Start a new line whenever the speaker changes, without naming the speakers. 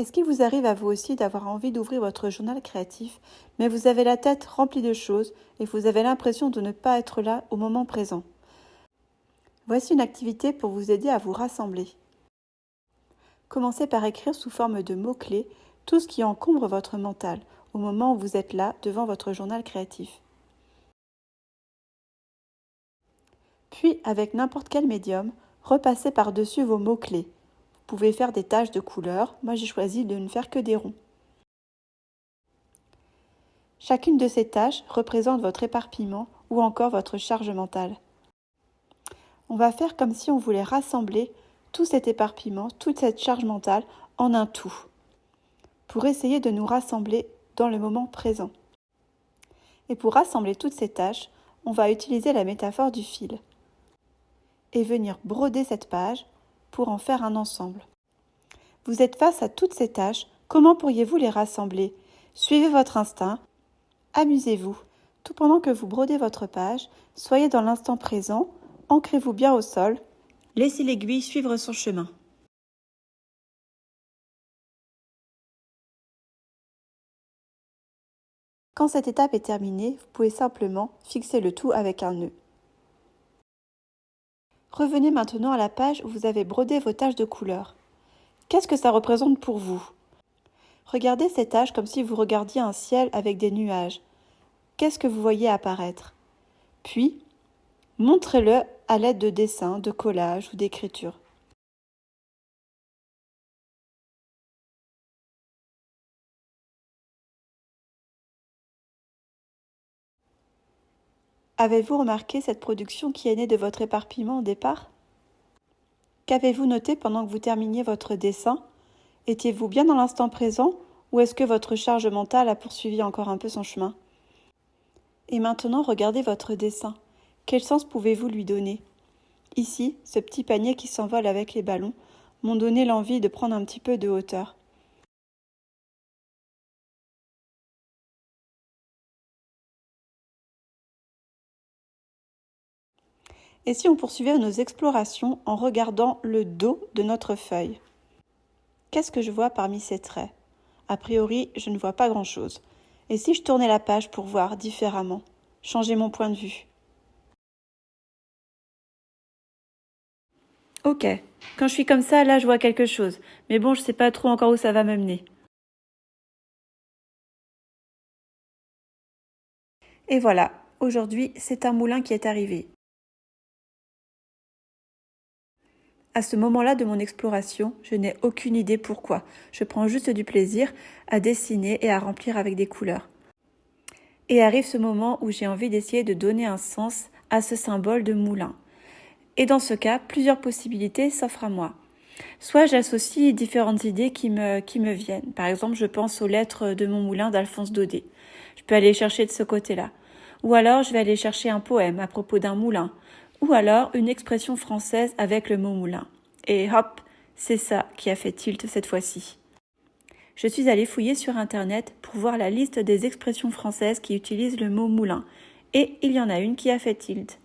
Est-ce qu'il vous arrive à vous aussi d'avoir envie d'ouvrir votre journal créatif, mais vous avez la tête remplie de choses et vous avez l'impression de ne pas être là au moment présent? Voici une activité pour vous aider à vous rassembler. Commencez par écrire sous forme de mots-clés tout ce qui encombre votre mental au moment où vous êtes là devant votre journal créatif. Puis, avec n'importe quel médium, repassez par-dessus vos mots-clés. Vous pouvez faire des taches de couleur, moi j'ai choisi de ne faire que des ronds. Chacune de ces taches représente votre éparpillement ou encore votre charge mentale. On va faire comme si on voulait rassembler tout cet éparpillement, toute cette charge mentale en un tout, pour essayer de nous rassembler dans le moment présent. Et pour rassembler toutes ces tâches, on va utiliser la métaphore du fil et venir broder cette page pour en faire un ensemble. Vous êtes face à toutes ces tâches, comment pourriez-vous les rassembler? Suivez votre instinct, amusez-vous. Tout pendant que vous brodez votre page, soyez dans l'instant présent, ancrez-vous bien au sol, laissez l'aiguille suivre son chemin. Quand cette étape est terminée, vous pouvez simplement fixer le tout avec un nœud. Revenez maintenant à la page où vous avez brodé vos taches de couleur. Qu'est-ce que ça représente pour vous? Regardez ces taches comme si vous regardiez un ciel avec des nuages. Qu'est-ce que vous voyez apparaître? Puis, montrez-le à l'aide de dessins, de collages ou d'écritures. Avez-vous remarqué cette production qui est née de votre éparpillement au départ? Qu'avez-vous noté pendant que vous terminiez votre dessin? Étiez-vous bien dans l'instant présent ou est-ce que votre charge mentale a poursuivi encore un peu son chemin? Et maintenant, regardez votre dessin. Quel sens pouvez-vous lui donner? Ici, ce petit panier qui s'envole avec les ballons m'ont donné l'envie de prendre un petit peu de hauteur. Et si on poursuivait nos explorations en regardant le dos de notre feuille? Qu'est-ce que je vois parmi ces traits? A priori, je ne vois pas grand-chose. Et si je tournais la page pour voir différemment, changer mon point de vue? Ok, quand je suis comme ça, là je vois quelque chose. Mais bon, je sais pas trop encore où ça va me mener. Et voilà, aujourd'hui, c'est un moulin qui est arrivé. À ce moment-là de mon exploration, je n'ai aucune idée pourquoi. Je prends juste du plaisir à dessiner et à remplir avec des couleurs. Et arrive ce moment où j'ai envie d'essayer de donner un sens à ce symbole de moulin. Et dans ce cas, plusieurs possibilités s'offrent à moi. Soit j'associe différentes idées qui me viennent. Par exemple, je pense aux lettres de mon moulin d'Alphonse Daudet. Je peux aller chercher de ce côté-là. Ou alors, je vais aller chercher un poème à propos d'un moulin. Ou alors, une expression française avec le mot moulin. Et hop, c'est ça qui a fait tilt cette fois-ci. Je suis allée fouiller sur Internet pour voir la liste des expressions françaises qui utilisent le mot moulin. Et il y en a une qui a fait tilt.